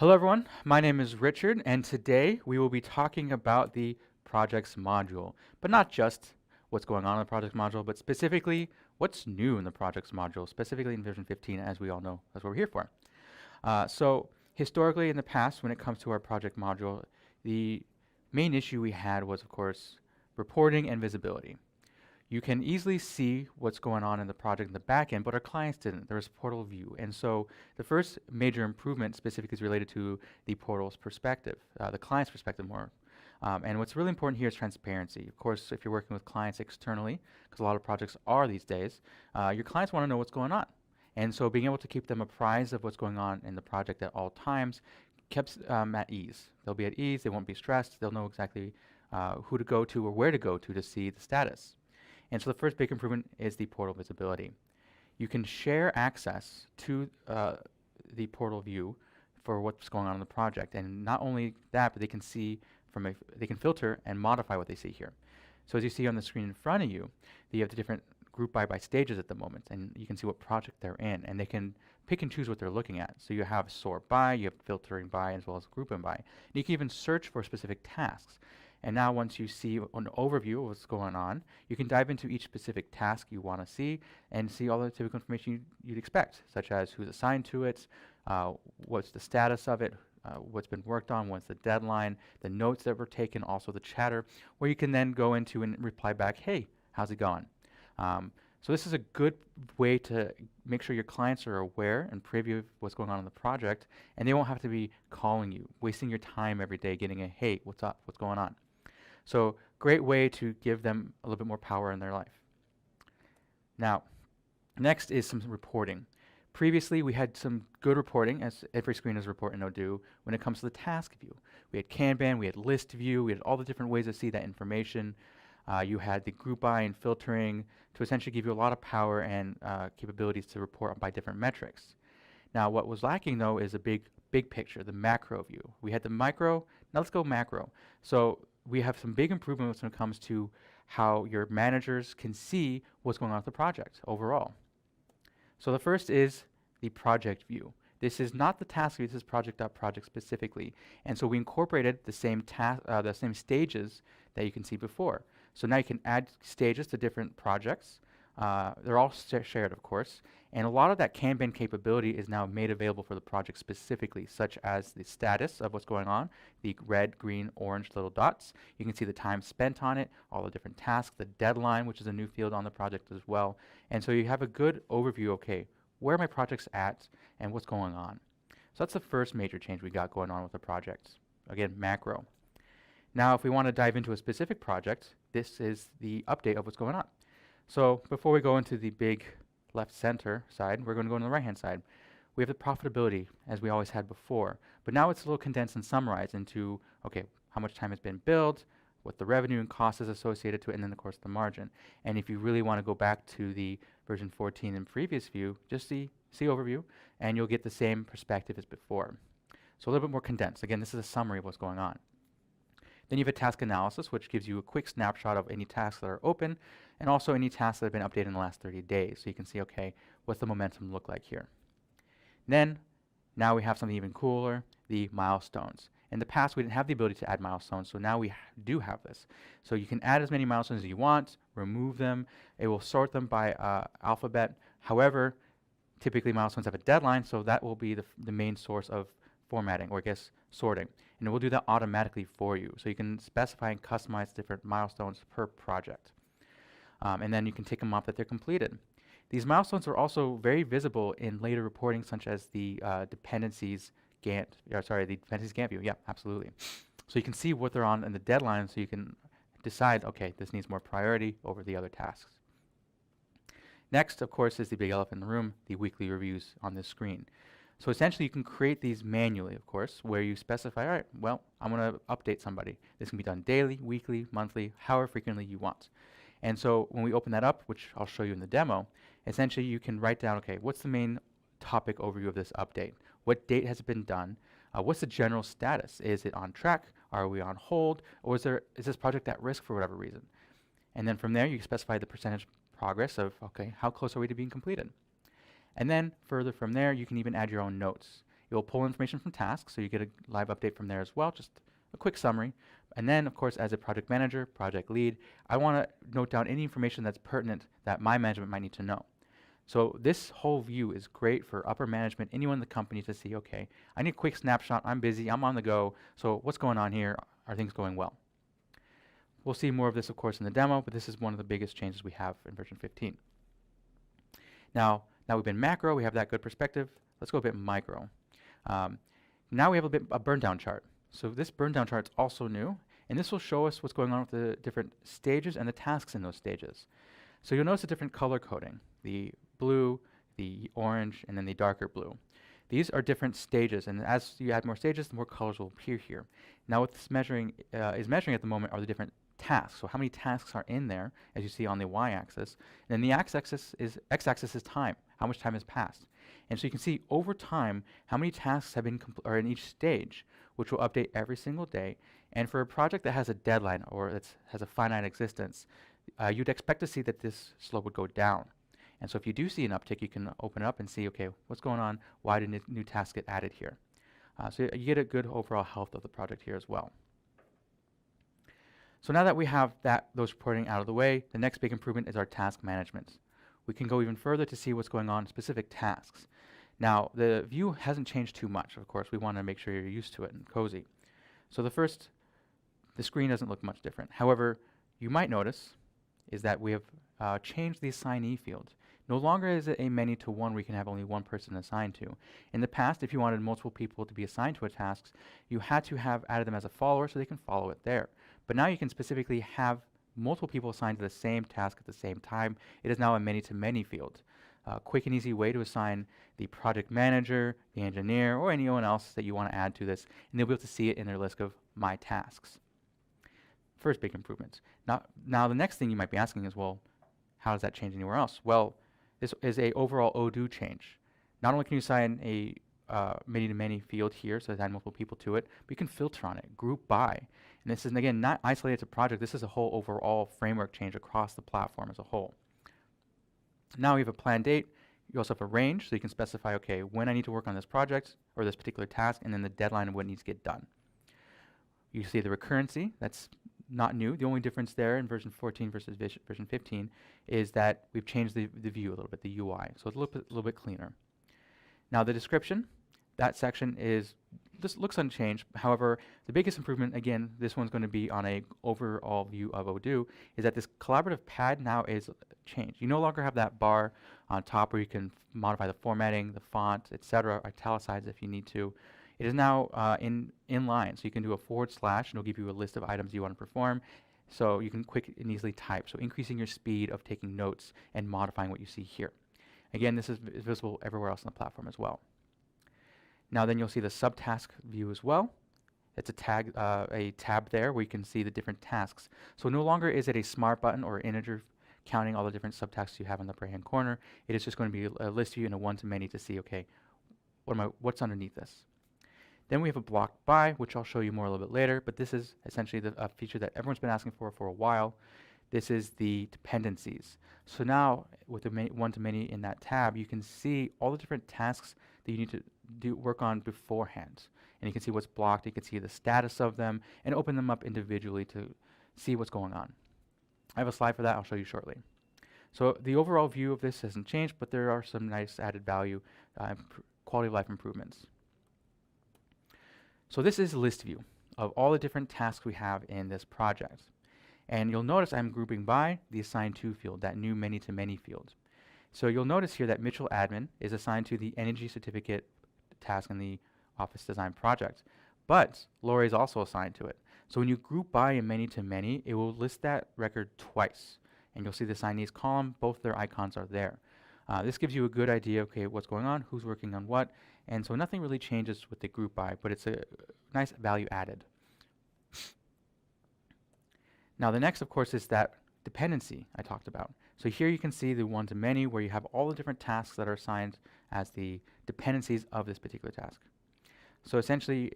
Hello everyone, my name is Richard, and today we will be talking about the projects module, but not just what's going on in the projects module, but specifically what's new in the projects module, specifically in version 15, as we all know, that's what we're here for. So historically in the past, when it comes to our project module, the main issue we had was, of course, reporting and visibility. You can easily see what's going on in the project in the back end, but our clients didn't. There was portal view. And so the first major improvement specifically is related to the portal's perspective, the client's perspective more. And what's really important here is transparency. Of course, if you're working with clients externally, because a lot of projects are these days, your clients want to know what's going on. And so being able to keep them apprised of what's going on in the project at all times keeps at ease. They'll be at ease, they won't be stressed, they'll know exactly who to go to or where to go to see the status. And so the first big improvement is the portal visibility. You can share access to the portal view for what's going on in the project. And not only that, but they can see they can filter and modify what they see here. So as you see on the screen in front of you, you have the different group by stages at the moment, and you can see what project they're in, and they can pick and choose what they're looking at. So you have sort by, you have filtering by, as well as grouping by. And you can even search for specific tasks. And now once you see an overview of what's going on, you can dive into each specific task you want to see and see all the typical information you'd expect, such as who's assigned to it, what's the status of it, what's been worked on, what's the deadline, the notes that were taken, also the chatter, where you can then go into and reply back, hey, how's it going? So this is a good way to make sure your clients are aware and privy of what's going on in the project, and they won't have to be calling you, wasting your time every day getting a, hey, what's up, what's going on? So great way to give them a little bit more power in their life. Now, next is some reporting. Previously, we had some good reporting, as every screen is report in Odoo, when it comes to the task view. We had Kanban, we had list view, we had all the different ways to see that information. You had the group by and filtering to essentially give you a lot of power and capabilities to report by different metrics. Now, what was lacking, though, is a big picture, the macro view. We had the micro, now let's go macro. So we have some big improvements when it comes to how your managers can see what's going on with the project overall. So the first is the project view. This is not the task view, this is project.project specifically. And so we incorporated the same stages that you can see before. So now you can add stages to different projects. They're all shared, of course. And a lot of that Kanban capability is now made available for the project specifically, such as the status of what's going on, the red, green, orange little dots. You can see the time spent on it, all the different tasks, the deadline, which is a new field on the project as well. And so you have a good overview, okay, where are my projects at and what's going on. So that's the first major change we got going on with the projects. Again, macro. Now, if we want to dive into a specific project, this is the update of what's going on. So before we go into the big left center side, we're going to go on the right hand side. We have the profitability as we always had before, but now it's a little condensed and summarized into, okay, how much time has been billed, what the revenue and cost is associated to it, and then of course the margin. And if you really want to go back to the version 14 in previous view, just see overview, and you'll get the same perspective as before. So a little bit more condensed. Again, this is a summary of what's going on. Then you have a task analysis, which gives you a quick snapshot of any tasks that are open, and also any tasks that have been updated in the last 30 days. So you can see, okay, what's the momentum look like here? Then, now we have something even cooler, the milestones. In the past, we didn't have the ability to add milestones, so now we do have this. So you can add as many milestones as you want, remove them. It will sort them by alphabet. However, typically milestones have a deadline, so that will be the main source of formatting, or I guess sorting. And it will do that automatically for you. So you can specify and customize different milestones per project. And then you can tick them off that they're completed. These milestones are also very visible in later reporting, such as the dependencies Gantt View. Yeah, absolutely. So you can see what they're on in the deadline, so you can decide, okay, this needs more priority over the other tasks. Next, of course, is the big elephant in the room, the weekly reviews on this screen. So essentially, you can create these manually, of course, where you specify, all right, well, I'm going to update somebody. This can be done daily, weekly, monthly, however frequently you want. And so when we open that up, which I'll show you in the demo, essentially you can write down, okay, what's the main topic overview of this update? What date has it been done? What's the general status? Is it on track? Are we on hold? Or is this project at risk for whatever reason? And then from there, you specify the percentage progress of, okay, how close are we to being completed? And then further from there, you can even add your own notes. You'll pull information from tasks, so you get a live update from there as well, just a quick summary. And then, of course, as a project manager, project lead, I want to note down any information that's pertinent that my management might need to know. So this whole view is great for upper management, anyone in the company to see, okay, I need a quick snapshot, I'm busy, I'm on the go, so what's going on here? Are things going well? We'll see more of this, of course, in the demo, but this is one of the biggest changes we have in version 15. Now we've been macro, we have that good perspective. Let's go a bit micro. Now we have a burn down chart. So this burn down chart is also new, and this will show us what's going on with the different stages and the tasks in those stages. So you'll notice a different color coding, the blue, the orange, and then the darker blue. These are different stages, and as you add more stages, the more colors will appear here. Now what this is measuring at the moment are the different tasks. So how many tasks are in there, as you see on the y-axis. And then the x-axis is time, how much time has passed. And so you can see over time how many tasks have been are in each stage, which will update every single day. And for a project that has a deadline or that has a finite existence, you'd expect to see that this slope would go down. And so if you do see an uptick, you can open it up and see, okay, what's going on? Why did new tasks get added here? So you get a good overall health of the project here as well. So now that we have those reporting out of the way, the next big improvement is our task management. We can go even further to see what's going on in specific tasks. Now, the view hasn't changed too much, of course. We want to make sure you're used to it and cozy. So the screen doesn't look much different. However, you might notice is that we have changed the assignee field. No longer is it a many to one where you can have only one person assigned to. In the past, if you wanted multiple people to be assigned to a task, you had to have added them as a follower so they can follow it there. But now you can specifically have multiple people assigned to the same task at the same time. It is now a many-to-many field. Quick and easy way to assign the project manager, the engineer, or anyone else that you want to add to this, and they'll be able to see it in their list of my tasks. First big improvement. Now the next thing you might be asking is, well, how does that change anywhere else? Well, this is a overall Odoo change. Not only can you assign a many-to-many field here, so assign multiple people to it, but you can filter on it, group by. And this is, again, not isolated to project. This is a whole overall framework change across the platform as a whole. Now we have a planned date. You also have a range, so you can specify, okay, when I need to work on this project or this particular task, and then the deadline of when it needs to get done. You see the recurrency. That's not new. The only difference there in version 14 versus version 15 is that we've changed the view a little bit, the UI. So it's a little bit cleaner. Now the description, that section this looks unchanged. However, the biggest improvement, again, this one's going to be on a overall view of Odoo, is that this collaborative pad now is changed. You no longer have that bar on top where you can modify the formatting, the font, etc., italicize if you need to. It is now in line, so you can do a / and it'll give you a list of items you want to perform, so you can quick and easily type, so increasing your speed of taking notes and modifying what you see here. Again, this is visible everywhere else on the platform as well. Now then you'll see the Subtask View as well. It's a tab there where you can see the different tasks. So no longer is it a smart button or integer counting all the different subtasks you have in the upper hand corner. It is just going to be a list view and a one-to-many to see, okay, what's underneath this. Then we have a block by, which I'll show you more a little bit later, but this is essentially the feature that everyone's been asking for a while. This is the dependencies. So now with the one-to-many in that tab, you can see all the different tasks that you need to work on beforehand. And you can see what's blocked, you can see the status of them, and open them up individually to see what's going on. I have a slide for that I'll show you shortly. So the overall view of this hasn't changed, but there are some nice added value, quality of life improvements. So this is a list view of all the different tasks we have in this project. And you'll notice I'm grouping by the assigned to field, that new many-to-many field. So you'll notice here that Mitchell Admin is assigned to the energy certificate task in the office design project, but Lori is also assigned to it. So when you group by a many-to-many, it will list that record twice. And you'll see the assignees column, both their icons are there. This gives you a good idea, okay, what's going on, who's working on what, and so nothing really changes with the group by, but it's a nice value added. Now the next, of course, is that dependency I talked about. So here you can see the one-to-many where you have all the different tasks that are assigned as the dependencies of this particular task. So essentially,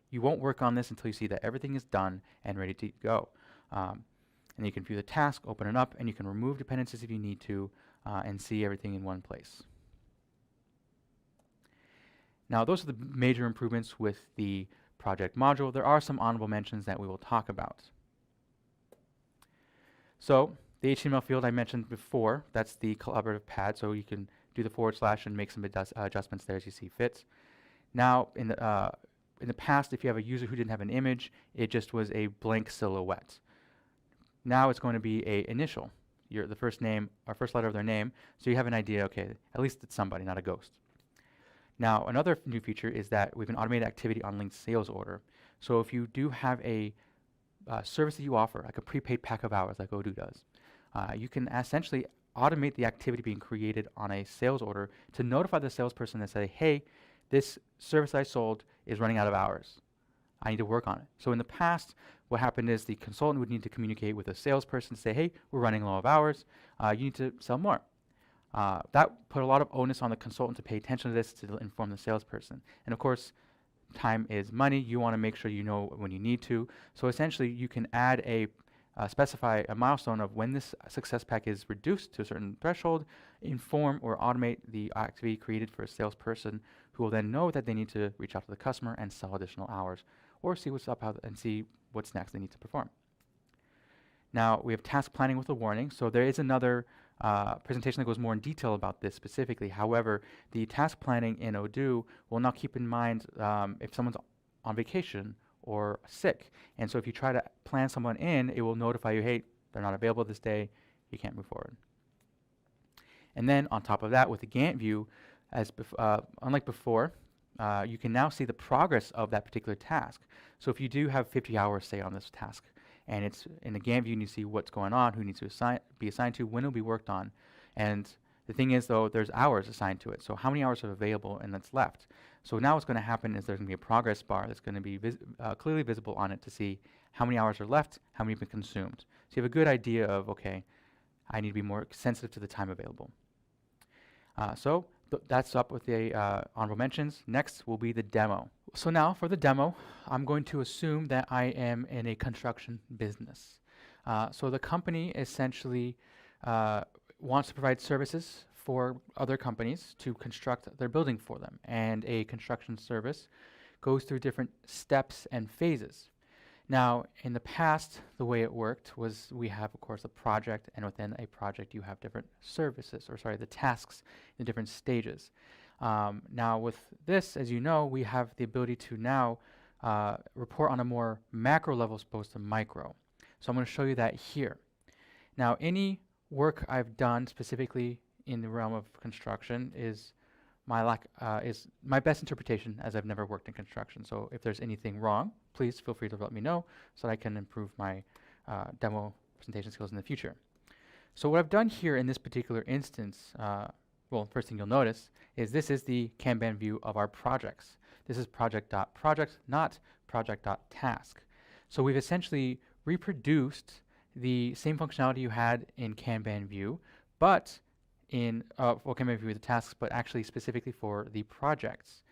you won't work on this until you see that everything is done and ready to go. And you can view the task, open it up, and you can remove dependencies if you need to, and see everything in one place. Now, those are the major improvements with the project module. There are some honorable mentions that we will talk about. So the HTML field I mentioned before, that's the collaborative pad, so you can do the / and make some adjustments there as you see fit. Now, in the past, if you have a user who didn't have an image, it just was a blank silhouette. Now it's going to be a initial, the first name or first letter of their name, so you have an idea, okay, at least it's somebody, not a ghost. Now, another new feature is that we have an automated activity on linked sales order. So if you do have a service that you offer, like a prepaid pack of hours like Odoo does, you can essentially automate the activity being created on a sales order to notify the salesperson and say, hey, this service I sold is running out of hours. I need to work on it. So in the past, what happened is the consultant would need to communicate with a salesperson to say, hey, we're running low of hours. You need to sell more. That put a lot of onus on the consultant to pay attention to this to inform the salesperson. And of course, time is money. You want to make sure you know when you need to. So essentially, you can add specify a milestone of when this success pack is reduced to a certain threshold, inform or automate the activity created for a salesperson who will then know that they need to reach out to the customer and sell additional hours or see what's up and see what's next they need to perform. Now, we have task planning with a warning. So there is another presentation that goes more in detail about this specifically. However, the task planning in Odoo will now keep in mind if someone's on vacation or sick. And so if you try to plan someone in, it will notify you, hey, they're not available this day, you can't move forward. And then on top of that, with the Gantt view, unlike before, you can now see the progress of that particular task. So if you do have 50 hours, say, on this task, and it's in the Gantt view, and you see what's going on, who needs to be assigned to, when it'll be worked on. And the thing is, though, there's hours assigned to it. So how many hours are available and that's left? So now what's going to happen is there's going to be a progress bar that's going to be clearly visible on it to see how many hours are left, how many have been consumed. So you have a good idea of, okay, I need to be more sensitive to the time available. So that's up with the honorable mentions. Next will be the demo. So now for the demo, I'm going to assume that I am in a construction business. So the company essentially wants to provide services for other companies to construct their building for them. And a construction service goes through different steps and phases. Now, in the past, the way it worked was we have, of course, a project, and within a project you have different services, or sorry, the tasks in different stages. Now with this, as you know, we have the ability to now report on a more macro level as opposed to micro. So I'm going to show you that here. Now, any work I've done specifically in the realm of construction is my best interpretation, as I've never worked in construction. So if there's anything wrong, please feel free to let me know so that I can improve my demo presentation skills in the future. So what I've done here in this particular instance, well, first thing you'll notice is this is the Kanban view of our projects. This is project.project, not project.task. So we've essentially reproduced the same functionality you had in Kanban view, but in Kanban view the tasks, but actually specifically for the projects.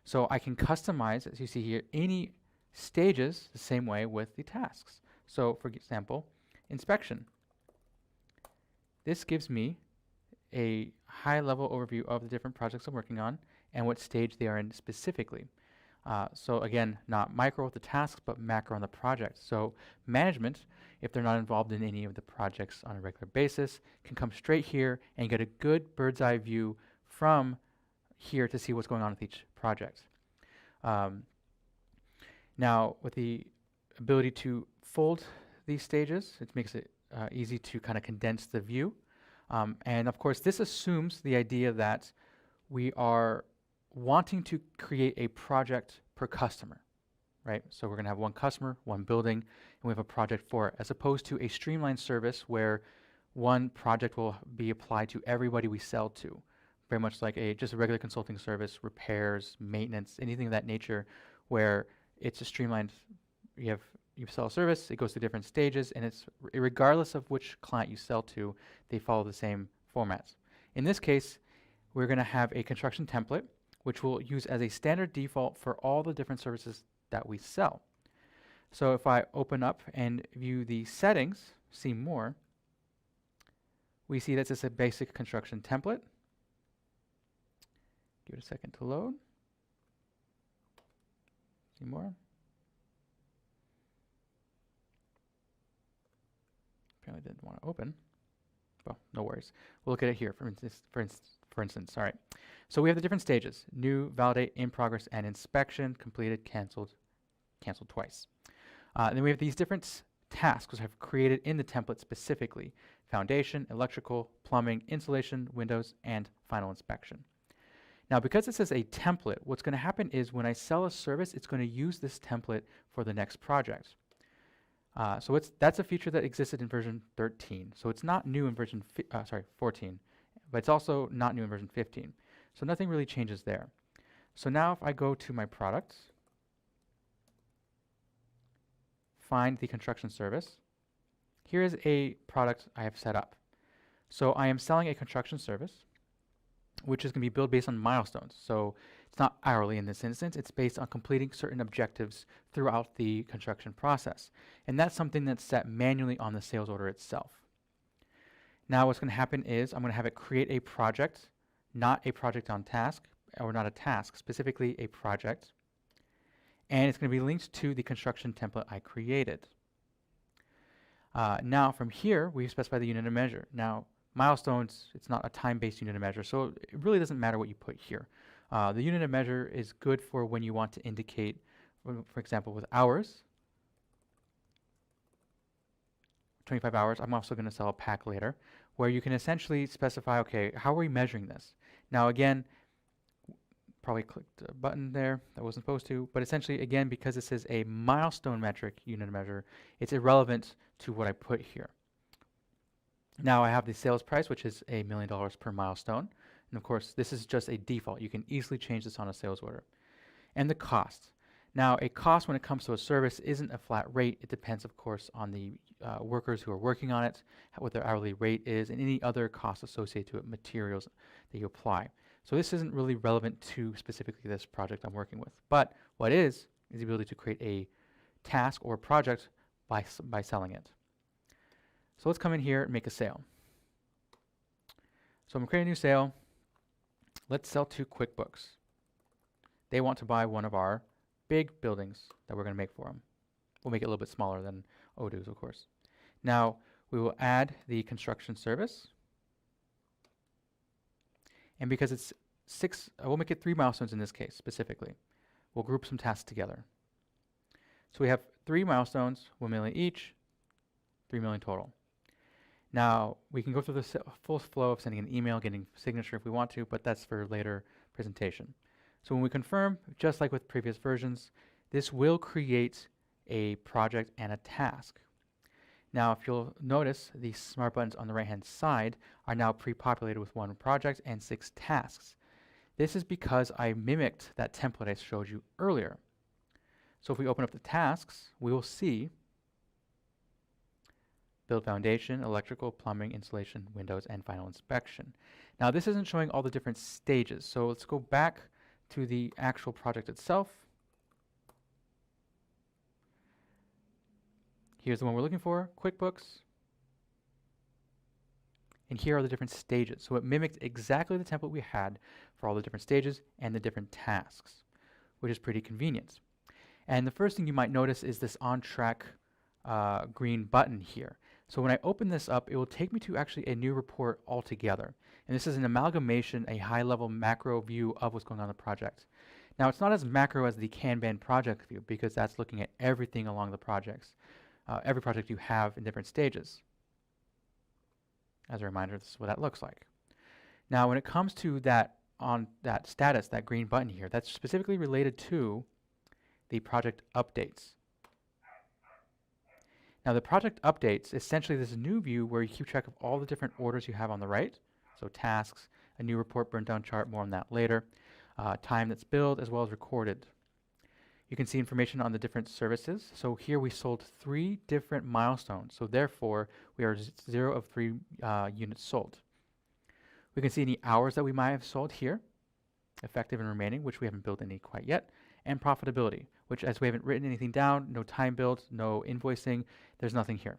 So I can customize, as you see here, any stages the same way with the tasks. So for example, inspection. This gives me a high-level overview of the different projects I'm working on and what stage they are in specifically. So again, not micro with the tasks, but macro on the project. So management, if they're not involved in any of the projects on a regular basis, can come straight here and get a good bird's eye view from here to see what's going on with each project. Now, with the ability to fold these stages, it makes it easy to kind of condense the view. And of course, this assumes the idea that we are wanting to create a project per customer, right? So we're going to have one customer, one building, and we have a project for it, as opposed to a streamlined service where one project will be applied to everybody we sell to, very much like just a regular consulting service, repairs, maintenance, anything of that nature, where it's a streamlined. You sell a service, it goes through different stages, and it's regardless of which client you sell to, they follow the same formats. In this case, we're going to have a construction template, which we'll use as a standard default for all the different services that we sell. So if I open up and view the settings, see more, we see that's just a basic construction template. Give it a second to load. see more. Apparently didn't want to open. Well, no worries. We'll look at it here, for instance. All right. So we have the different stages: new, validate, in progress, and inspection, completed, canceled twice. And then we have these different tasks which I've created in the template specifically: foundation, electrical, plumbing, insulation, windows, and final inspection. Now, because it says a template, what's going to happen is when I sell a service, it's going to use this template for the next project. So that's a feature that existed in version 13. So it's not new in version 14, but it's also not new in version 15. So nothing really changes there. So now if I go to my products, find the construction service, here is a product I have set up. So I am selling a construction service, which is going to be billed based on milestones. So it's not hourly in this instance. It's based on completing certain objectives throughout the construction process. And that's something that's set manually on the sales order itself. Now what's going to happen is I'm going to have it create a project, not a project on task, or not a task, specifically a project. And it's going to be linked to the construction template I created. Now from here, we specify the unit of measure. Now, milestones, it's not a time-based unit of measure, so it really doesn't matter what you put here. The unit of measure is good for when you want to indicate, for example, with hours, 25 hours. I'm also going to sell a pack later, where you can essentially specify, okay, how are we measuring this? Now again, probably clicked a button there that wasn't supposed to, but essentially, again, because this is a milestone metric unit of measure, it's irrelevant to what I put here. Now I have the sales price, which is $1 million per milestone. And of course, this is just a default. You can easily change this on a sales order. And the cost. Now, a cost when it comes to a service isn't a flat rate. It depends, of course, on the workers who are working on it, what their hourly rate is, and any other costs associated to it, materials that you apply. So this isn't really relevant to specifically this project I'm working with. But what is the ability to create a task or project by selling it. So let's come in here and make a sale. So I'm creating a new sale. Let's sell to QuickBooks. They want to buy one of our big buildings that we're going to make for them. We'll make it a little bit smaller than Odoo's, of course. Now, we will add the construction service. And because it's we'll make it 3 milestones in this case, specifically. We'll group some tasks together. So we have 3 milestones, 1 million each, 3 million total. Now, we can go through the full flow of sending an email, getting signature if we want to, but that's for later presentation. So when we confirm, just like with previous versions, this will create a project and a task. Now, if you'll notice, the smart buttons on the right-hand side are now pre-populated with 1 project and 6 tasks. This is because I mimicked that template I showed you earlier. So if we open up the tasks, we will see build foundation, electrical, plumbing, insulation, windows, and final inspection. Now this isn't showing all the different stages, so let's go back to the actual project itself. Here's the one we're looking for, QuickBooks. And here are the different stages. So it mimicked exactly the template we had for all the different stages and the different tasks, which is pretty convenient. And the first thing you might notice is this on track green button here. So when I open this up, it will take me to actually a new report altogether. And this is an amalgamation, a high-level macro view of what's going on in the project. Now, it's not as macro as the Kanban project view because that's looking at everything along the projects, every project you have in different stages. As a reminder, this is what that looks like. Now, when it comes to that status, that green button here, that's specifically related to the project updates. Now the project updates, essentially this new view where you keep track of all the different orders you have on the right. So tasks, a new report burn down chart, more on that later. Time that's billed as well as recorded. You can see information on the different services. So here we sold 3 different milestones. So therefore we are 0 of 3 units sold. We can see any hours that we might have sold here, effective and remaining, which we haven't billed any quite yet, and profitability, which as we haven't written anything down, no time billed, no invoicing, there's nothing here.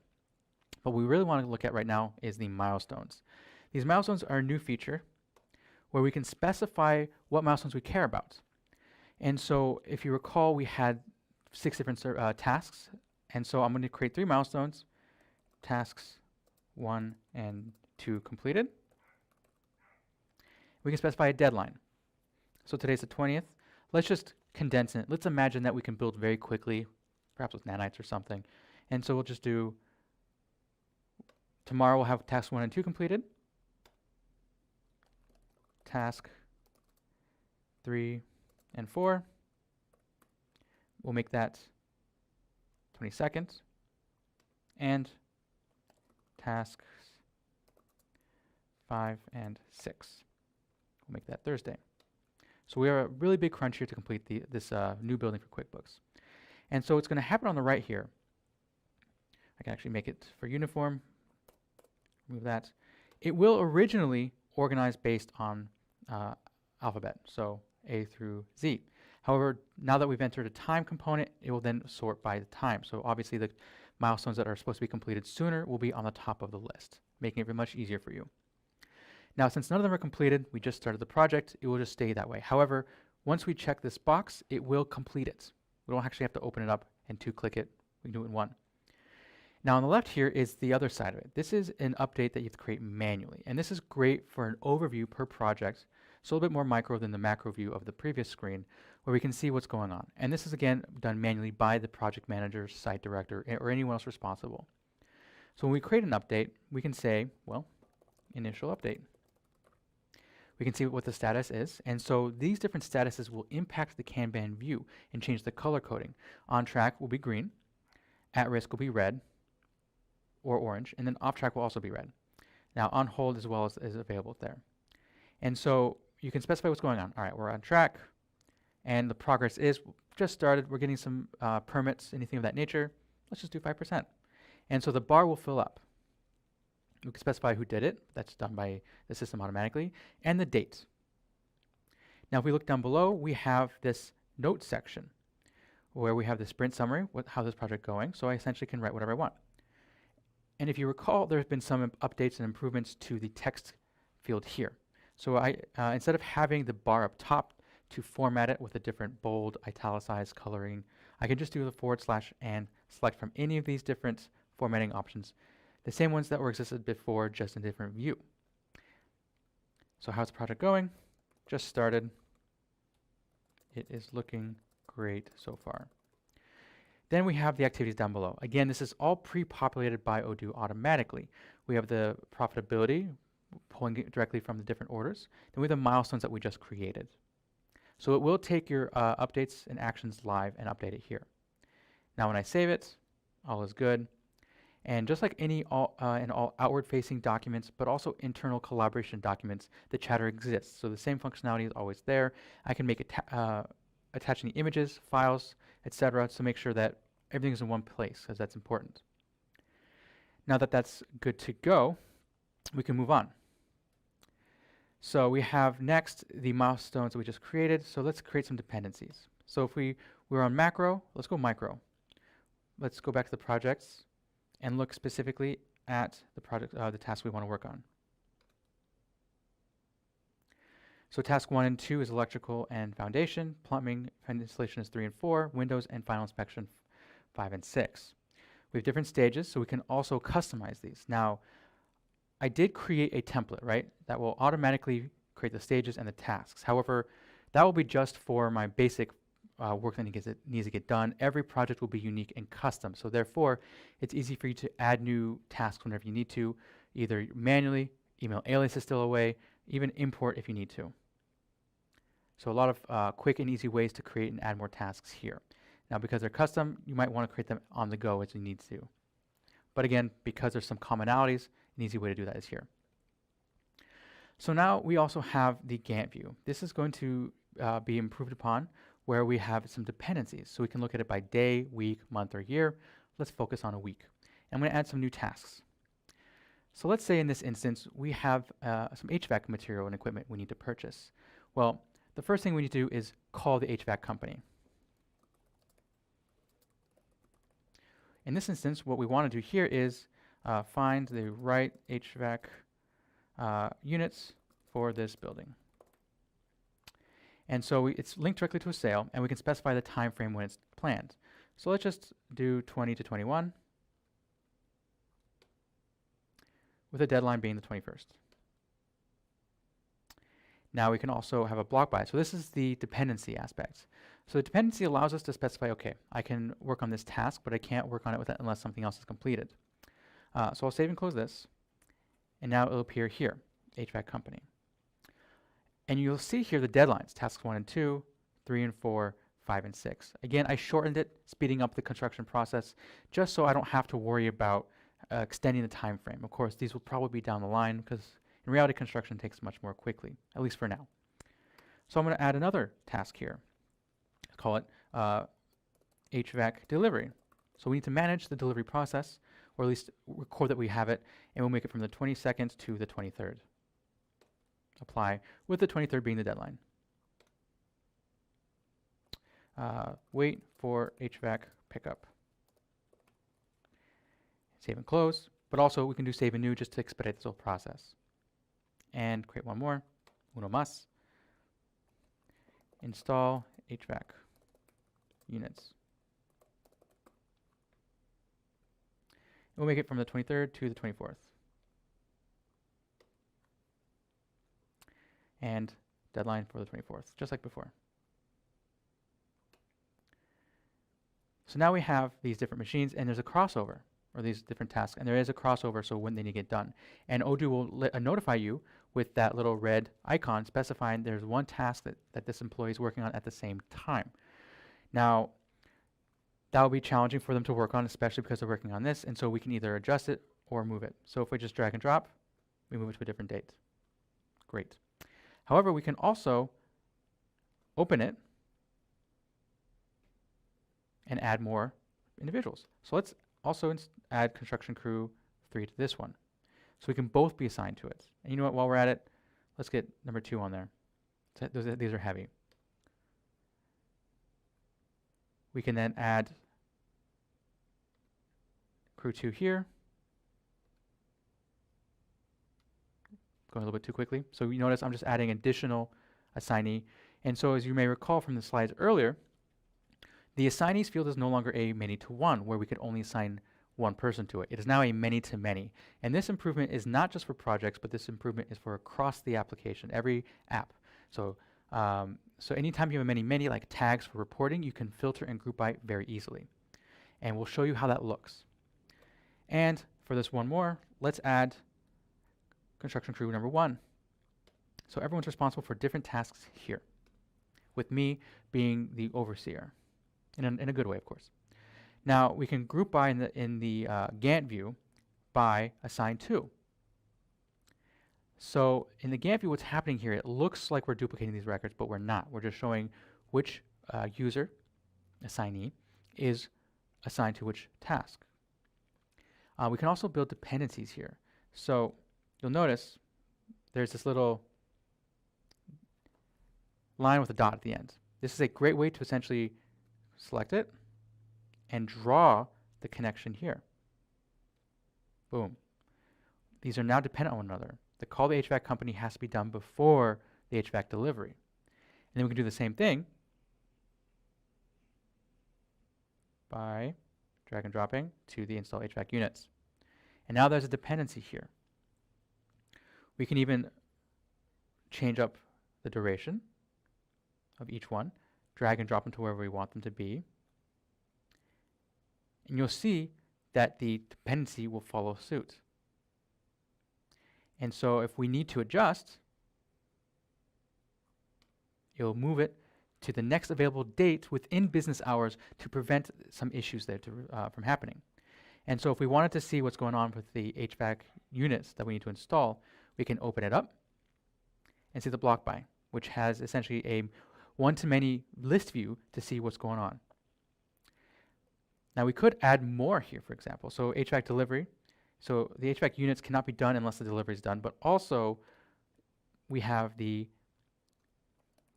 What we really want to look at right now is the milestones. These milestones are a new feature where we can specify what milestones we care about. And so if you recall, we had 6 different tasks. And so I'm going to create 3 milestones, tasks 1 and 2 completed. We can specify a deadline. So today's the 20th. Let's just condense it. Let's imagine that we can build very quickly, perhaps with nanites or something. And so we'll just do, tomorrow we'll have tasks 1 and 2 completed. Task 3 and 4. We'll make that 22nd. And tasks 5 and 6. We'll make that Thursday. So we are a really big crunch here to complete this new building for QuickBooks. And so it's going to happen on the right here. I can actually make it for uniform. Remove that. It will originally organize based on alphabet, so A through Z. However, now that we've entered a time component, it will then sort by the time. So obviously the milestones that are supposed to be completed sooner will be on the top of the list, making it much easier for you. Now, since none of them are completed, we just started the project, it will just stay that way. However, once we check this box, it will complete it. We don't actually have to open it up and click it. We can do it in one. Now, on the left here is the other side of it. This is an update that you have to create manually. And this is great for an overview per project. So a little bit more micro than the macro view of the previous screen, where we can see what's going on. And this is, again, done manually by the project manager, site director, or anyone else responsible. So when we create an update, we can say, well, initial update. We can see what the status is. And so these different statuses will impact the Kanban view and change the color coding. On track will be green. At risk will be red or orange. And then off track will also be red. Now on hold as well is available there. And so you can specify what's going on. All right, we're on track. And the progress is just started. We're getting some permits, anything of that nature. Let's just do 5%. And so the bar will fill up. We can specify who did it. That's done by the system automatically. And the date. Now if we look down below, we have this notes section where we have the sprint summary, how this project going. So I essentially can write whatever I want. And if you recall, there's been some updates and improvements to the text field here. So I instead of having the bar up top to format it with a different bold, italicized coloring, I can just do the / and select from any of these different formatting options, the same ones that were existed before, just in a different view. So how's the project going? Just started. It is looking great so far. Then we have the activities down below. Again, this is all pre-populated by Odoo automatically. We have the profitability, pulling it directly from the different orders. Then we have the milestones that we just created. So it will take your updates and actions live and update it here. Now when I save it, all is good. And just like any all outward-facing documents, but also internal collaboration documents, the chatter exists. So the same functionality is always there. I can make it attach any images, files, etc. to make sure that everything is in one place, because that's important. Now that that's good to go, we can move on. So we have next the milestones that we just created. So let's create some dependencies. So if we're on macro, let's go micro. Let's go back to the projects and look specifically at the project, the task we want to work on. So task 1 and 2 is electrical and foundation, plumbing and installation is 3 and 4, windows and final inspection 5 and 6. We have different stages, so we can also customize these. Now, I did create a template, right, that will automatically create the stages and the tasks. However, that will be just for my basic work that needs to get done. Every project will be unique and custom, so therefore, it's easy for you to add new tasks whenever you need to, either manually, email alias is still a way, even import if you need to. So a lot of quick and easy ways to create and add more tasks here. Now because they're custom, you might want to create them on the go as you need to. But again, because there's some commonalities, an easy way to do that is here. So now we also have the Gantt view. This is going to be improved upon where we have some dependencies. So we can look at it by day, week, month, or year. Let's focus on a week. I'm going to add some new tasks. So let's say in this instance, we have some HVAC material and equipment we need to purchase. Well, the first thing we need to do is call the HVAC company. In this instance, what we want to do here is find the right HVAC units for this building. And so it's linked directly to a sale, and we can specify the time frame when it's planned. So let's just do 20 to 21 with the deadline being the 21st. Now we can also have a block by. So this is the dependency aspect. So the dependency allows us to specify, okay, I can work on this task, but I can't work on it unless something else is completed. So I'll save and close this. And now it'll appear here, HVAC company. And you'll see here the deadlines, tasks 1 and 2, 3 and 4, 5 and 6. Again, I shortened it, speeding up the construction process, just so I don't have to worry about extending the time frame. Of course, these will probably be down the line because in reality, construction takes much more quickly, at least for now. So I'm going to add another task here. Let's call it HVAC delivery. So we need to manage the delivery process, or at least record that we have it, and we'll make it from the 22nd to the 23rd. Apply, with the 23rd being the deadline. Wait for HVAC pickup. Save and close, but also we can do save and new just to expedite this whole process. And create one more, uno más. Install HVAC units. We'll make it from the 23rd to the 24th. And deadline for the 24th, just like before. So now we have these different machines, and there's a crossover, or these different tasks, and there is a crossover, so when they need to get done. And Odoo will notify you with that little red icon specifying there's one task that this employee is working on at the same time. Now, that will be challenging for them to work on, especially because they're working on this, and so we can either adjust it or move it. So if we just drag and drop, we move it to a different date. Great. However, we can also open it and add more individuals. So let's also add construction crew 3 to this one. So we can both be assigned to it. And you know what, while we're at it, let's get number 2 on there. So these are heavy. We can then add crew 2 here. Going a little bit too quickly. So you notice I'm just adding additional assignee. And so as you may recall from the slides earlier, the assignees field is no longer a many-to-one, where we could only assign one person to it. It is now a many-to-many. And this improvement is not just for projects, but this improvement is for across the application, every app. So so anytime you have a many-many, like tags for reporting, you can filter and group by very easily. And we'll show you how that looks. And for this one more, let's add construction crew number 1. So everyone's responsible for different tasks here, with me being the overseer, in a good way, of course. Now we can group by in the Gantt view by assign to. So in the Gantt view, what's happening here? It looks like we're duplicating these records, but we're not. We're just showing which user assignee is assigned to which task. We can also build dependencies here. So you'll notice there's this little line with a dot at the end. This is a great way to essentially select it and draw the connection here. Boom. These are now dependent on one another. The call to the HVAC company has to be done before the HVAC delivery. And then we can do the same thing by drag and dropping to the install HVAC units. And now there's a dependency here. We can even change up the duration of each one, drag and drop them to wherever we want them to be. And you'll see that the dependency will follow suit. And so if we need to adjust, it'll move it to the next available date within business hours to prevent some issues there from happening. And so if we wanted to see what's going on with the HVAC units that we need to install, we can open it up and see the block by, which has essentially a one-to-many list view to see what's going on. Now we could add more here, for example. So HVAC delivery. So the HVAC units cannot be done unless the delivery is done, but also we have the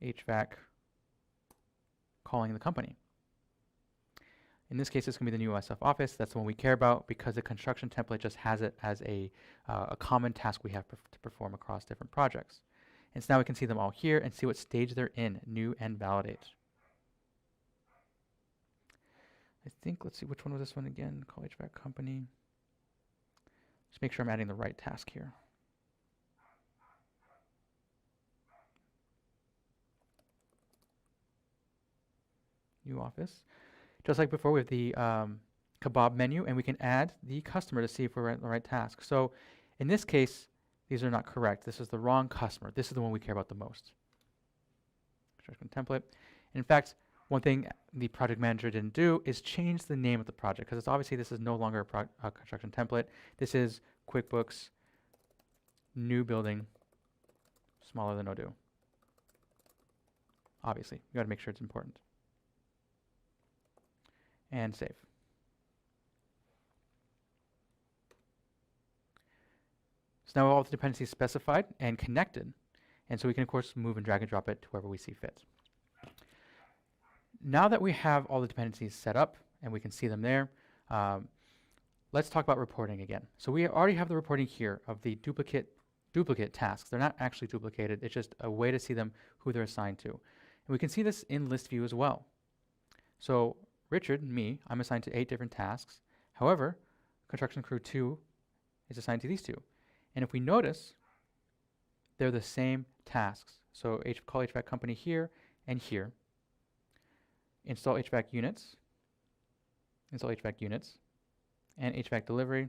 HVAC calling the company. In this case, it's going to be the new SF office. That's the one we care about because the construction template just has it as a common task we have to perform across different projects. And so now we can see them all here and see what stage they're in, new and validate. I think, let's see, which one was this one again? Call HVAC company. Just make sure I'm adding the right task here. New office. Just like before, we have the kebab menu, and we can add the customer to see if we're at the right task. So in this case, these are not correct. This is the wrong customer. This is the one we care about the most. Construction template. And in fact, one thing the project manager didn't do is change the name of the project, because it's obviously this is no longer a construction template. This is QuickBooks new building, smaller than Odoo. Obviously, you got to make sure it's important. And save. So now all of the dependencies specified and connected, and so we can of course move and drag and drop it to wherever we see fit. Now that we have all the dependencies set up and we can see them there, let's talk about reporting again. So we already have the reporting here of the duplicate tasks. They're not actually duplicated. It's just a way to see them, who they're assigned to. And we can see this in list view as well. So Richard, me, I'm assigned to 8 different tasks. However, construction crew 2 is assigned to these 2. And if we notice, they're the same tasks. So call HVAC company here and here. Install HVAC units, and HVAC delivery,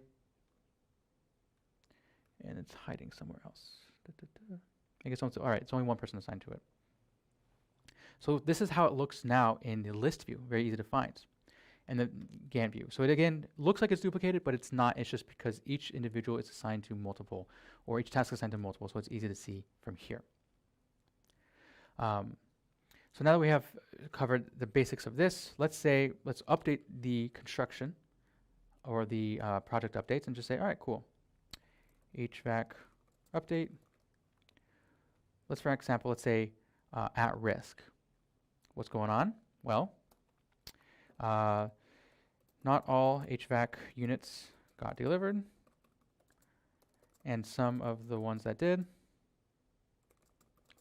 and it's hiding somewhere else. I guess all right, it's only one person assigned to it. So this is how it looks now in the list view, very easy to find, and the Gantt view. So it again looks like it's duplicated, but it's not. It's just because each individual is assigned to multiple, or each task is assigned to multiple, so it's easy to see from here. So now that we have covered the basics of this, let's update the construction or the project updates and just say, all right, cool. HVAC update. Let's, for example, let's say at risk. What's going on? Well, not all HVAC units got delivered, and some of the ones that did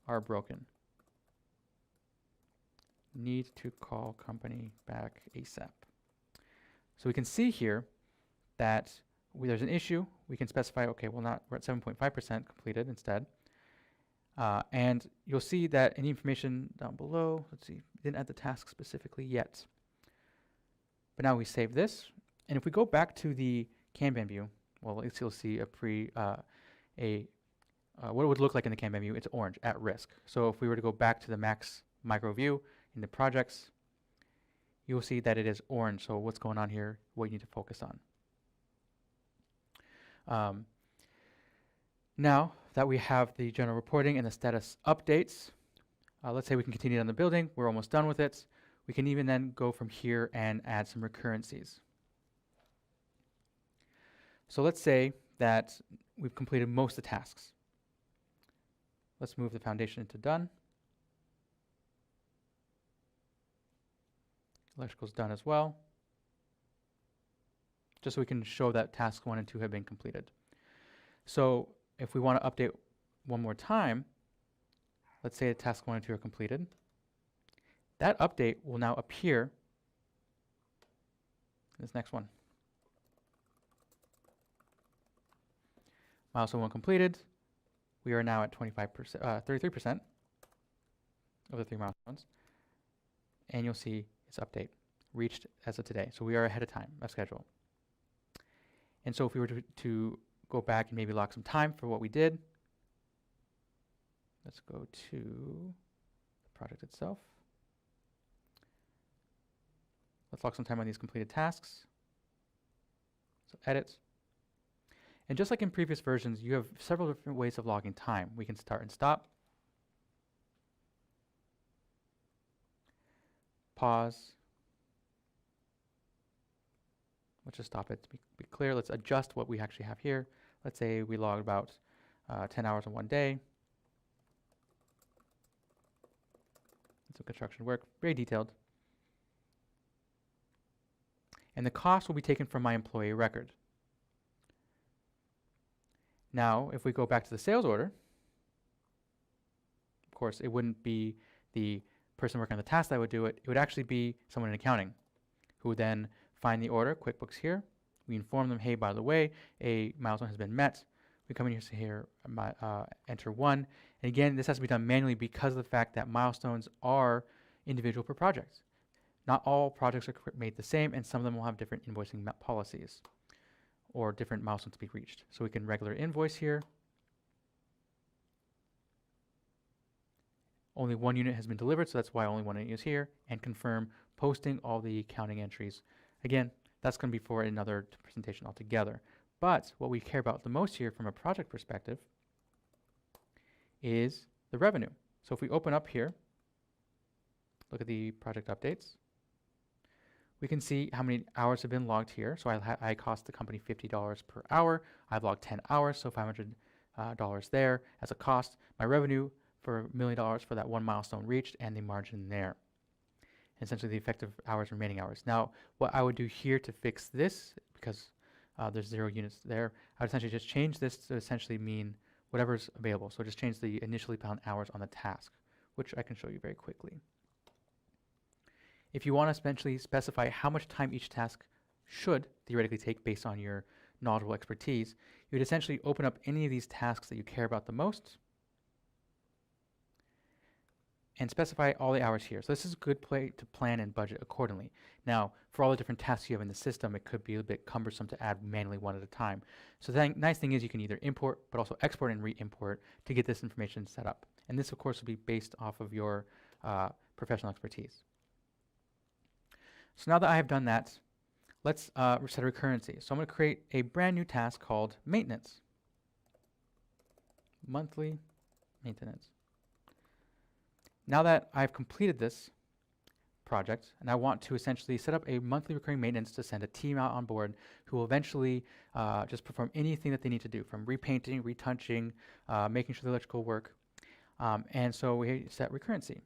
are broken. Need to call company back ASAP. So we can see here that there's an issue. We can specify, okay, well, we're at 7.5% completed instead. And you'll see that any information down below, let's see, didn't add the task specifically yet. But now we save this. And if we go back to the Kanban view, well, at least you'll see what it would look like in the Kanban view. It's orange, at risk. So if we were to go back to the max micro view in the projects, you'll see that it is orange. So what's going on here, what you need to focus on. Now that we have the general reporting and the status updates, let's say we can continue on the building. We're almost done with it. We can even then go from here and add some recurrencies. So let's say that we've completed most of the tasks. Let's move the foundation into done. Electrical's done as well, just so we can show that tasks 1 and 2 have been completed. So if we want to update one more time, let's say tasks 1 and 2 are completed. That update will now appear in this next one. Milestone 1 completed. We are now at 33% of the 3 milestones. And you'll see its update reached as of today. So we are ahead of time, of schedule. And so if we were to go back and maybe lock some time for what we did, let's go to the project itself. Let's lock some time on these completed tasks. So edit. And just like in previous versions, you have several different ways of logging time. We can start and stop. Pause. Let's just stop it to be clear. Let's adjust what we actually have here. Let's say we logged about 10 hours in one day. Some construction work, very detailed. And the cost will be taken from my employee record. Now, if we go back to the sales order, of course, it wouldn't be the person working on the task that would do it. It would actually be someone in accounting. who would then find the order, QuickBooks here. We inform them, hey, by the way, a milestone has been met. We come in here, say here, enter 1. And again, this has to be done manually because of the fact that milestones are individual per project. Not all projects are made the same, and some of them will have different invoicing policies or different milestones to be reached. So we can regular invoice here. Only 1 unit has been delivered, so that's why only 1 unit is here, and confirm posting all the accounting entries. Again, that's going to be for another presentation altogether. But what we care about the most here from a project perspective is the revenue. So if we open up here, look at the project updates, we can see how many hours have been logged here. So I cost the company $50 per hour. I've logged 10 hours, so $500 there as a cost. My revenue for $1 million for that 1 milestone reached, and the margin there. And essentially the effective hours, remaining hours. Now, what I would do here to fix this, because there's 0 units there, I would essentially just change this to essentially mean whatever's available. So just change the initially bound hours on the task, which I can show you very quickly. If you want to essentially specify how much time each task should theoretically take based on your knowledgeable expertise, you would essentially open up any of these tasks that you care about the most and specify all the hours here. So this is a good way to plan and budget accordingly. Now, for all the different tasks you have in the system, it could be a bit cumbersome to add manually one at a time. So the nice thing is you can either import, but also export and re-import to get this information set up. And this, of course, will be based off of your professional expertise. So now that I have done that, let's set a recurrency. So I'm going to create a brand new task called maintenance. Monthly maintenance. Now that I've completed this project, and I want to essentially set up a monthly recurring maintenance to send a team out on board who will eventually just perform anything that they need to do, from repainting, retouching, making sure the electrical work. And so we set recurrency.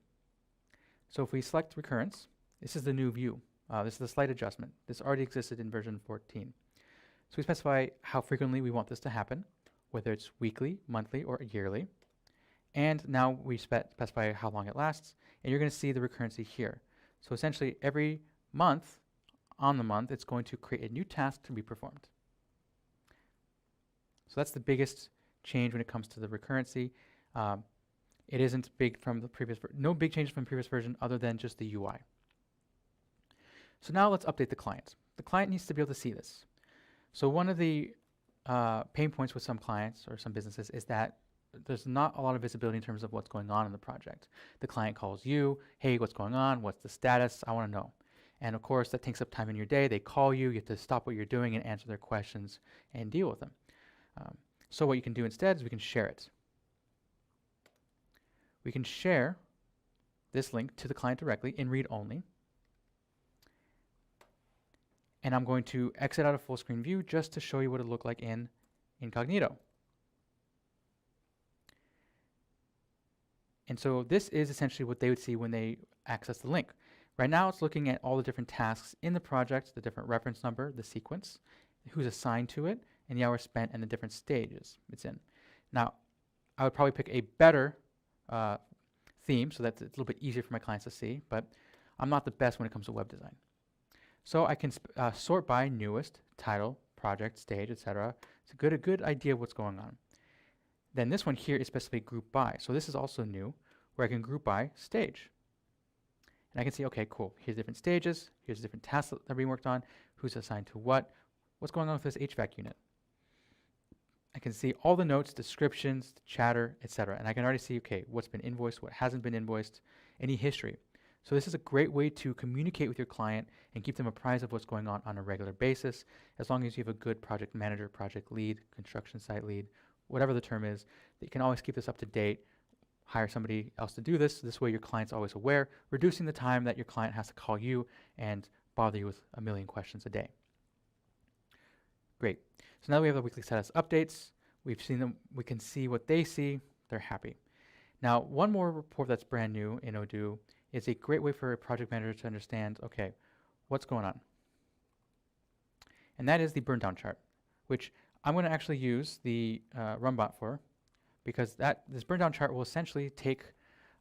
So if we select recurrence, this is the new view. This is a slight adjustment. This already existed in version 14. So we specify how frequently we want this to happen, whether it's weekly, monthly, or yearly. And now we specify how long it lasts, and you're going to see the recurrency here. So essentially, every month, on the month, it's going to create a new task to be performed. So that's the biggest change when it comes to the recurrency. It isn't big from the previous no big changes from the previous version other than just the UI. So now let's update the client. The client needs to be able to see this. So one of the pain points with some clients or some businesses is that there's not a lot of visibility in terms of what's going on in the project. The client calls you, hey, what's going on? What's the status? I want to know. And of course, that takes up time in your day. They call you, you have to stop what you're doing and answer their questions and deal with them. So what you can do instead is we can share it. We can share this link to the client directly in read only. And I'm going to exit out of full screen view just to show you what it looked like in incognito. And so this is essentially what they would see when they access the link. Right now it's looking at all the different tasks in the project, the different reference number, the sequence, who's assigned to it, and the hours spent and the different stages it's in. Now, I would probably pick a better theme so that it's a little bit easier for my clients to see, but I'm not the best when it comes to web design. So I can sort by newest, title, project, stage, etc. It's a good idea of what's going on. Then this one here is specifically group by. So this is also new, where I can group by stage. And I can see, okay, cool. Here's different stages. Here's different tasks that are being worked on. Who's assigned to what? What's going on with this HVAC unit? I can see all the notes, descriptions, chatter, etc. And I can already see, okay, what's been invoiced, what hasn't been invoiced, any history. So this is a great way to communicate with your client and keep them apprised of what's going on a regular basis, as long as you have a good project manager, project lead, construction site lead, whatever the term is, that you can always keep this up to date, hire somebody else to do this. This way your client's always aware, reducing the time that your client has to call you and bother you with a million questions a day. Great. So now we have the weekly status updates. We've seen them. We can see what they see. They're happy. Now, one more report that's brand new in Odoo is a great way for a project manager to understand, okay, what's going on? And that is the burn down chart, which I'm going to actually use the runbot for, because this burn down chart will essentially take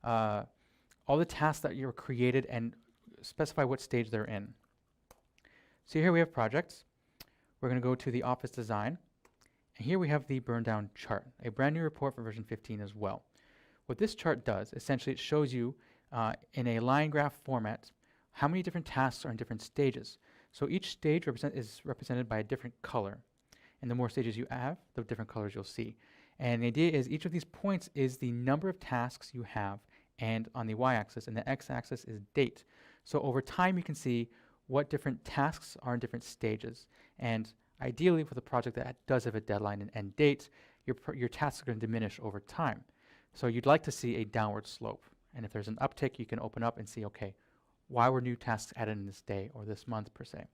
all the tasks that you created and specify what stage they're in. So here we have projects. We're going to go to the office design. And here we have the burn down chart, a brand new report for version 15 as well. What this chart does, essentially it shows you in a line graph format how many different tasks are in different stages. So each stage is represented by a different color. And the more stages you have, the different colors you'll see. And the idea is each of these points is the number of tasks you have, and on the y-axis, and the x-axis is date. So over time you can see what different tasks are in different stages. And ideally with a project that does have a deadline and end date, your tasks are going to diminish over time. So you'd like to see a downward slope. And if there's an uptick, you can open up and see, okay, why were new tasks added in this day or this month per se?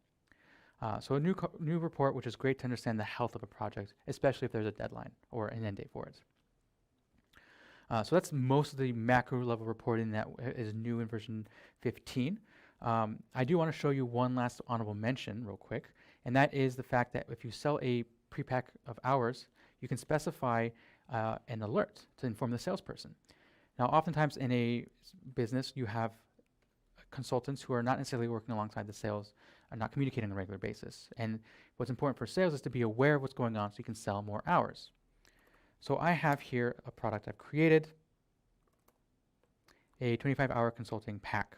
So a new report, which is great to understand the health of a project, especially if there's a deadline or an end date for it. So that's most of the macro level reporting that is new in version 15. I do want to show you one last honorable mention real quick, and that is the fact that if you sell a pre-pack of hours, you can specify an alert to inform the salesperson. Now, oftentimes in a business, you have consultants who are not necessarily working alongside the sales, are not communicating on a regular basis. And what's important for sales is to be aware of what's going on so you can sell more hours. So I have here a product I've created, a 25-hour consulting pack.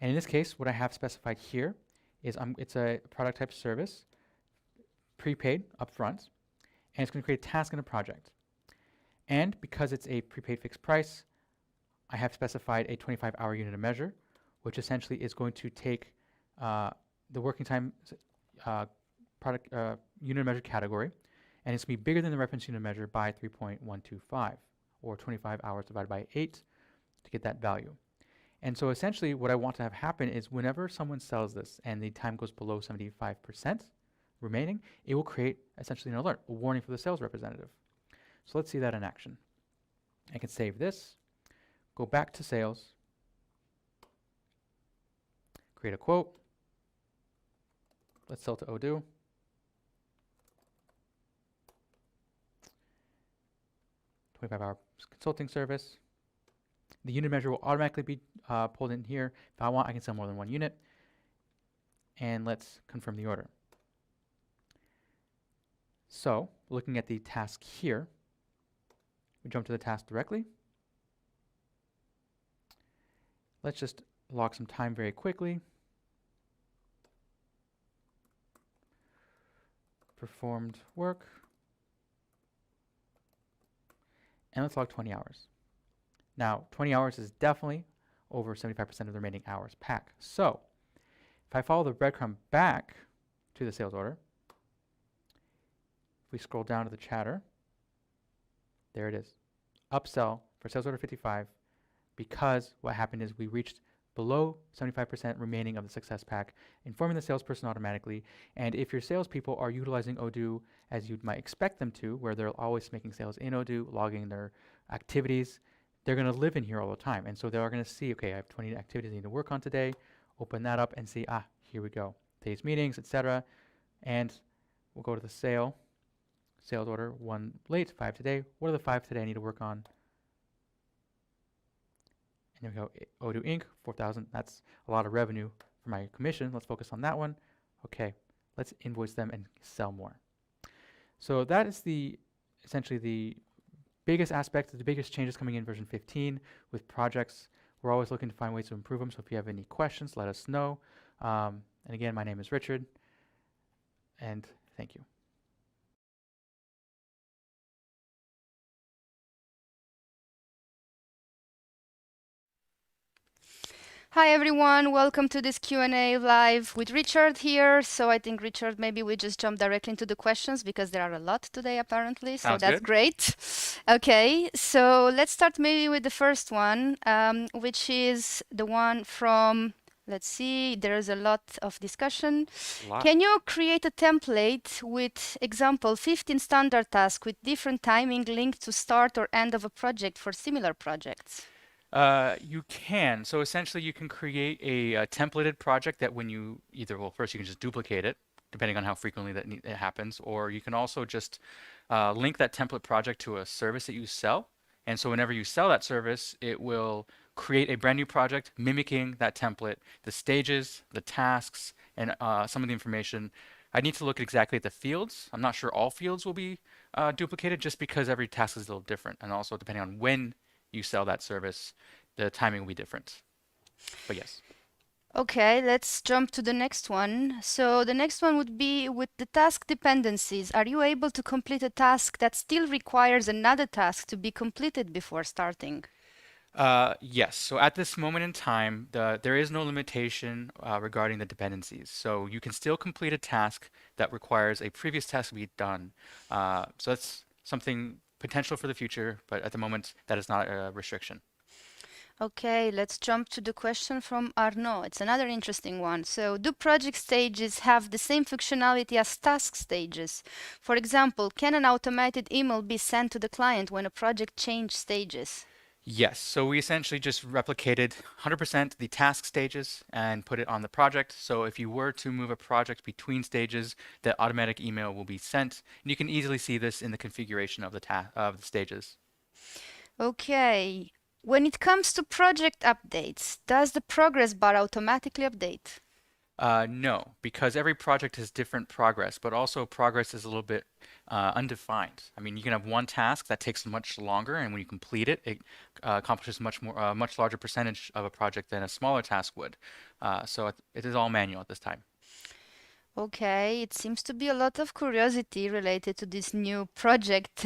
And in this case, what I have specified here is it's a product type service, prepaid upfront, and it's going to create a task in a project. And because it's a prepaid fixed price, I have specified a 25-hour unit of measure, which essentially is going to take the working time unit of measure category, and it's going to be bigger than the reference unit of measure by 3.125, or 25 hours divided by 8 to get that value. And so essentially what I want to have happen is whenever someone sells this and the time goes below 75% remaining, it will create essentially an alert, a warning for the sales representative. So let's see that in action. I can save this, go back to sales, create a quote. Let's sell to Odoo. $25-hour consulting service. The unit measure will automatically be pulled in here. If I want, I can sell more than one unit. And let's confirm the order. So, looking at the task here, we jump to the task directly. Let's just log some time very quickly. Performed work. And let's log 20 hours. Now, 20 hours is definitely over 75% of the remaining hours pack. So, if I follow the breadcrumb back to the sales order, if we scroll down to the chatter, there it is. Upsell for sales order 55, because what happened is we reached below 75% remaining of the success pack, informing the salesperson automatically. And if your salespeople are utilizing Odoo as you might expect them to, where they're always making sales in Odoo, logging their activities, they're going to live in here all the time. And so they're going to see, okay, I have 20 activities I need to work on today. Open that up and see, here we go. Today's meetings, etc. And we'll go to the sales order, 1 late, 5 today. What are the 5 today I need to work on? And there we go, Odoo Inc., 4,000. That's a lot of revenue for my commission. Let's focus on that one. Okay, let's invoice them and sell more. So that is essentially the biggest aspect, the biggest changes coming in version 15 with projects. We're always looking to find ways to improve them. So if you have any questions, let us know. And again, my name is Richard, and thank you. Hi everyone, welcome to this Q&A live with Richard here. So I think Richard, maybe we just jump directly into the questions because there are a lot today apparently. So that's great. Okay, so let's start maybe with the first one, which is the one from, let's see, there's a lot of discussion. Can you create a template with example 15 standard tasks with different timing linked to start or end of a project for similar projects? You can. So essentially you can create a templated project that when you first you can just duplicate it, depending on how frequently it happens, or you can also just link that template project to a service that you sell. And so whenever you sell that service, it will create a brand new project mimicking that template, the stages, the tasks, and some of the information, I need to look exactly at the fields. I'm not sure all fields will be duplicated just because every task is a little different. And also depending on when you sell that service, the timing will be different. But yes. Okay, let's jump to the next one. So the next one would be with the task dependencies. Are you able to complete a task that still requires another task to be completed before starting? Yes. So at this moment in time, there is no limitation regarding the dependencies. So you can still complete a task that requires a previous task to be done. So that's something potential for the future, but at the moment, that is not a restriction. Okay, let's jump to the question from Arnaud. It's another interesting one. So, do project stages have the same functionality as task stages? For example, can an automated email be sent to the client when a project changes stages? Yes, so we essentially just replicated 100% the task stages and put it on the project. So if you were to move a project between stages, the automatic email will be sent. And you can easily see this in the configuration of the stages. Okay, when it comes to project updates, does the progress bar automatically update? No, because every project has different progress, but also progress is a little bit undefined. I mean, you can have one task that takes much longer, and when you complete it, it accomplishes much larger percentage of a project than a smaller task would. So it is all manual at this time. Okay, it seems to be a lot of curiosity related to this new project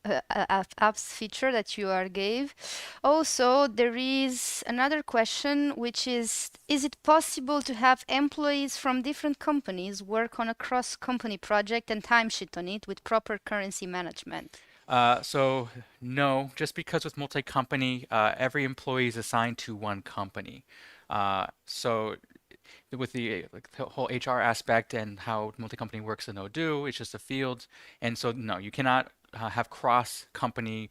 apps feature that you are gave. Also, there is another question, which is it possible to have employees from different companies work on a cross-company project and timesheet on it with proper currency management? So no, just because with multi-company, every employee is assigned to one company. So with the whole HR aspect and how multi-company works in Odoo, it's just a field, and so no, you cannot have cross-company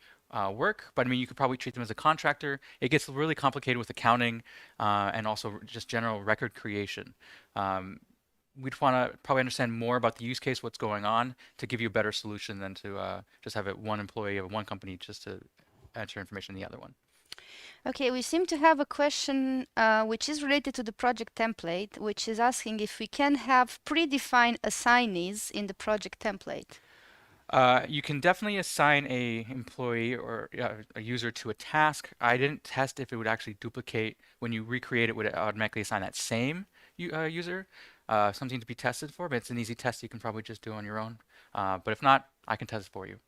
work. But I mean, you could probably treat them as a contractor. It gets really complicated with accounting and also just general record creation. Um, we'd want to probably understand more about the use case, what's going on, to give you a better solution than to just have it one employee of one company just to enter information in the other one. Okay, we seem to have a question which is related to the project template, which is asking if we can have predefined assignees in the project template. You can definitely assign a employee or a user to a task. I didn't test if it would actually duplicate when you recreate it, would it automatically assign that same user? Something to be tested for, but it's an easy test you can probably just do on your own. But if not, I can test it for you.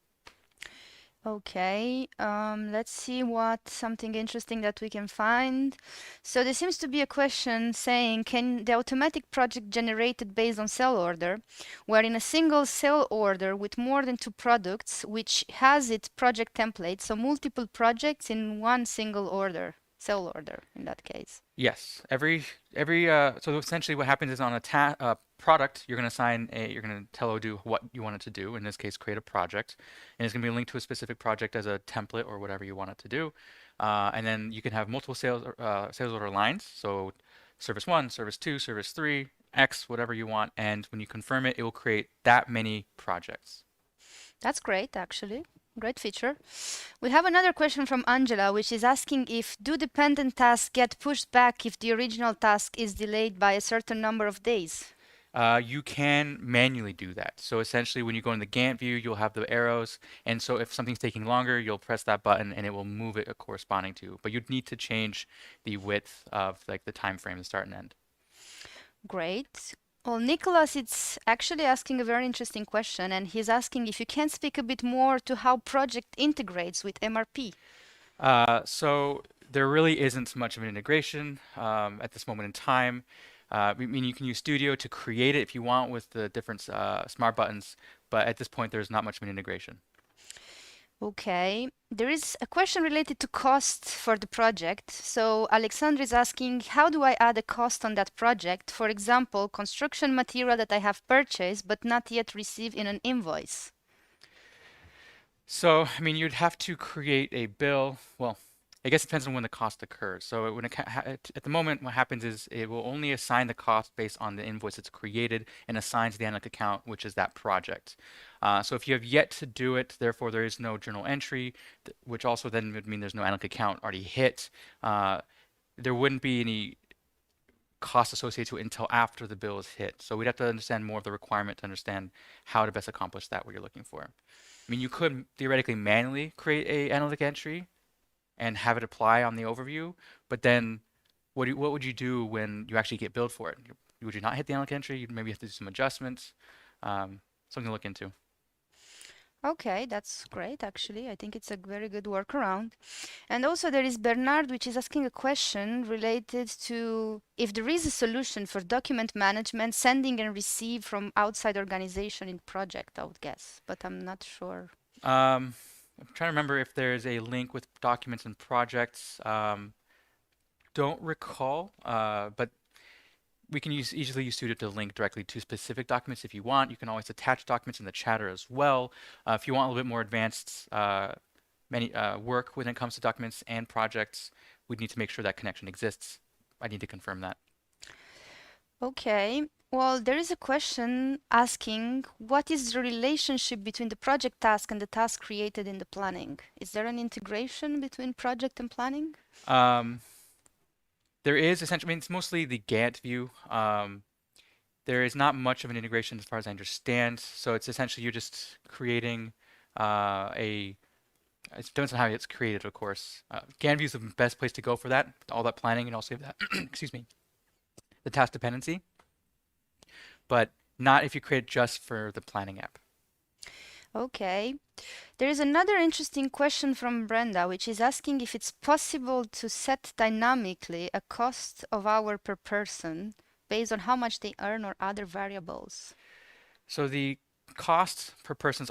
Okay, let's see what something interesting that we can find. So there seems to be a question saying, can the automatic project generated based on sell order, where in a single sell order with more than two products, which has its project template, so multiple projects in one single order, sell order in that case? Yes, so essentially what happens is on a product, you're going to you're going to tell Odoo what you want it to do. In this case, create a project, and it's going to be linked to a specific project as a template or whatever you want it to do. And then you can have multiple sales order lines. So service one, service two, service three, X, whatever you want. And when you confirm it, it will create that many projects. That's great, actually. Great feature. We have another question from Angela, which is asking if do dependent tasks get pushed back if the original task is delayed by a certain number of days? You can manually do that. So essentially, when you go in the Gantt view, you'll have the arrows, and so if something's taking longer, you'll press that button, and it will move it corresponding to. But you'd need to change the width of like the time frame, the start and end. Great. Well, Nicholas, it's actually asking a very interesting question, and he's asking if you can speak a bit more to how project integrates with MRP. So there really isn't much of an integration at this moment in time. I mean, you can use Studio to create it if you want with the different smart buttons, but at this point, there's not much of an integration. Okay, there is a question related to cost for the project. So Alexandra is asking, how do I add a cost on that project? For example, construction material that I have purchased but not yet received in an invoice. So, I mean, you'd have to create a bill. Well, I guess it depends on when the cost occurs. So when at the moment, what happens is it will only assign the cost based on the invoice it's created and assigns the analytic account, which is that project. So if you have yet to do it, therefore there is no journal entry, which also then would mean there's no analytic account already hit. There wouldn't be any costs associated to it until after the bill is hit. So we'd have to understand more of the requirement to understand how to best accomplish that, what you're looking for. I mean, you could theoretically manually create a analytic entry and have it apply on the overview, but then what would you do when you actually get billed for it? Would you not hit the analytic entry? You'd maybe have to do some adjustments. Something to look into. Okay, that's great, actually. I think it's a very good workaround. And also there is Bernard, which is asking a question related to if there is a solution for document management, sending and receive from outside organization in project, I would guess, but I'm not sure. I'm trying to remember if there's a link with documents and projects. Don't recall, but we can easily use Sudo to link directly to specific documents if you want. You can always attach documents in the chatter as well. If you want a little bit more advanced work when it comes to documents and projects, we'd need to make sure that connection exists. I need to confirm that. Okay. Well, there is a question asking what is the relationship between the project task and the task created in the planning? Is there an integration between project and planning? There is essentially, I mean, it's mostly the Gantt view. There is not much of an integration as far as I understand. So it's essentially you're just creating it depends on how it's created, of course. Gantt view is the best place to go for that, all that planning, and also that, excuse me, the task dependency, but not if you create it just for the planning app. Okay. There is another interesting question from Brenda, which is asking if it's possible to set dynamically a cost of hour per person based on how much they earn or other variables. So the cost per person is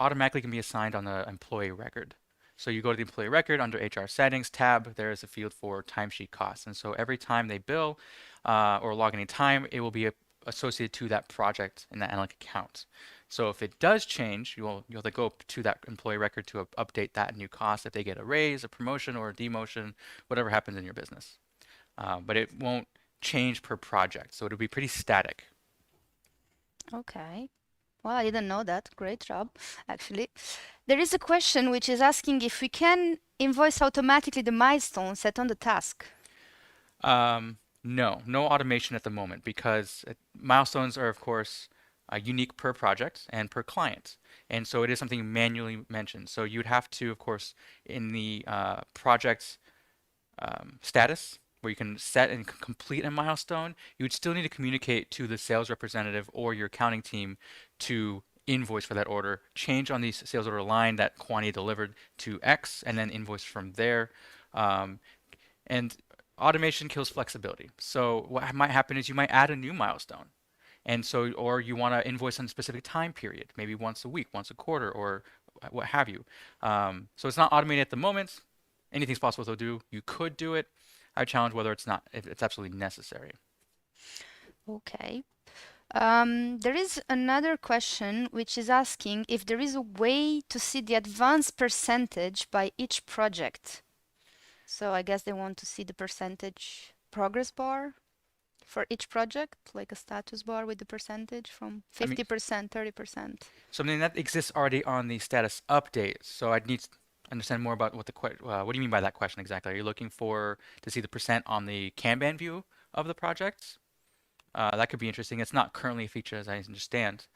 automatically can be assigned on the employee record. So you go to the employee record under HR settings tab, there is a field for timesheet costs. And so every time they bill or log any time, it will be associated to that project in that analytic account. So if it does change, you'll have to go to that employee record to update that new cost if they get a raise, a promotion, or a demotion, whatever happens in your business. But it won't change per project, so it'll be pretty static. Okay. Well, I didn't know that. Great job, actually. There is a question which is asking if we can invoice automatically the milestones set on the task. No automation at the moment because milestones are, of course, unique per project and per client. And so it is something manually mentioned. So you'd have to, of course, in the project status, where you can set and complete a milestone, you would still need to communicate to the sales representative or your accounting team to invoice for that order, change on the sales order line that quantity delivered to X, and then invoice from there. And automation kills flexibility. So what might happen is you might add a new milestone. And so, or you want to invoice on a specific time period, maybe once a week, once a quarter, or what have you. So it's not automated at the moment. Anything's possible to do. You could do it. I challenge whether if it's absolutely necessary. Okay. There is another question which is asking if there is a way to see the advance percentage by each project. So I guess they want to see the percentage progress bar for each project, like a status bar with the percentage from 50%, 30%. Something that exists already on the status update. So I'd need to understand more about what do you mean by that question exactly? Are you looking to see the percent on the Kanban view of the projects? That could be interesting. It's not currently a feature as I understand.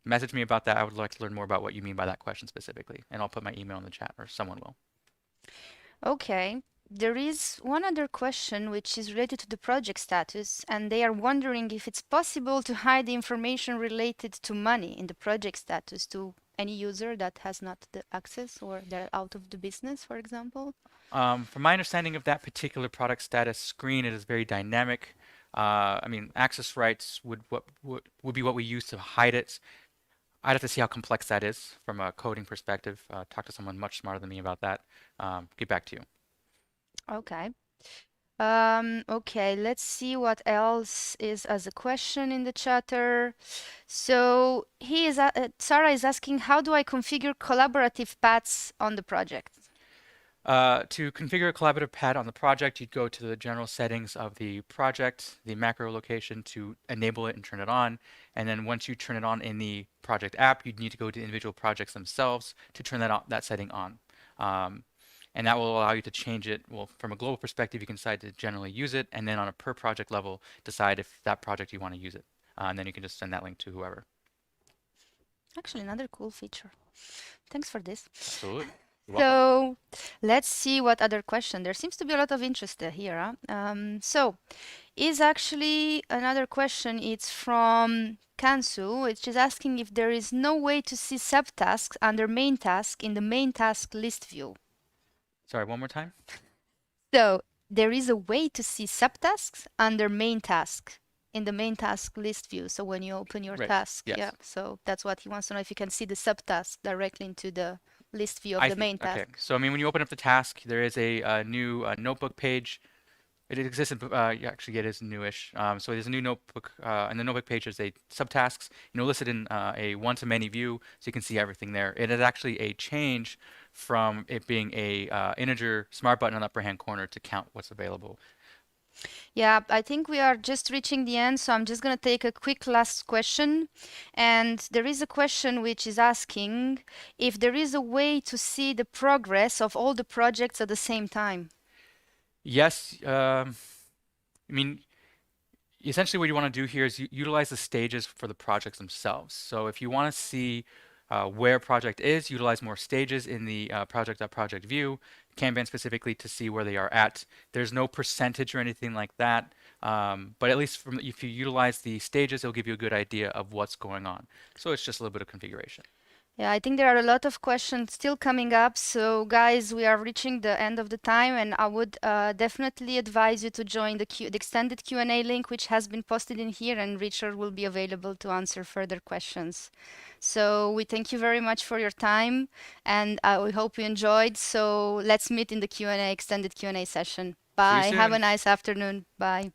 Message me about that. I would like to learn more about what you mean by that question specifically, and I'll put my email in the chat, or someone will. Okay. There is one other question which is related to the project status, and they are wondering if it's possible to hide the information related to money in the project status to any user that has not the access or they're out of the business, for example. From my understanding of that particular product status screen, it is very dynamic. I mean, access rights would be what we use to hide it. I'd have to see how complex that is from a coding perspective. Talk to someone much smarter than me about that. Get back to you. Okay. Okay, let's see what else is as a question in the chatter. So Sarah is asking, how do I configure collaborative paths on the project? To configure a collaborative pad on the project, you'd go to the general settings of the project, the macro location to enable it and turn it on. And then once you turn it on in the project app, you'd need to go to individual projects themselves to turn that setting on. and that will allow you to change it. Well, from a global perspective, you can decide to generally use it, and then on a per project level, decide if that project you want to use it. And then you can just send that link to whoever. Actually, another cool feature. Thanks for this. Absolutely. So let's see what other question. There seems to be a lot of interest here. So is actually another question. It's from Kansu, which is asking if there is no way to see subtasks under main task in the main task list view. Sorry, one more time. So there is a way to see subtasks under main task in the main task list view. So when you open your task, yeah. So that's what he wants to know, if you can see the subtask directly into the list view of the main task. Okay, so I mean, when you open up the task, there is a new notebook page. It exists, actually, it is newish. So there's a new notebook, and the notebook page is a subtasks, listed in a one-to-many view, so you can see everything there. It is actually a change from it being a integer smart button on the upper-hand corner to count what's available. Yeah, I think we are just reaching the end, so I'm just going to take a quick last question. And there is a question which is asking if there is a way to see the progress of all the projects at the same time. Yes. I mean, essentially what you want to do here is utilize the stages for the projects themselves. So if you want to see where a project is, utilize more stages in the project view, Kanban specifically, to see where they are at. There's no percentage or anything like that, but at least if you utilize the stages, it'll give you a good idea of what's going on. So it's just a little bit of configuration. Yeah, I think there are a lot of questions still coming up. So guys, we are reaching the end of the time, and I would definitely advise you to join the extended Q&A link, which has been posted in here, and Richard will be available to answer further questions. So we thank you very much for your time, and we hope you enjoyed. So let's meet in the Q&A, extended Q&A session. Bye. Have a nice afternoon. Bye.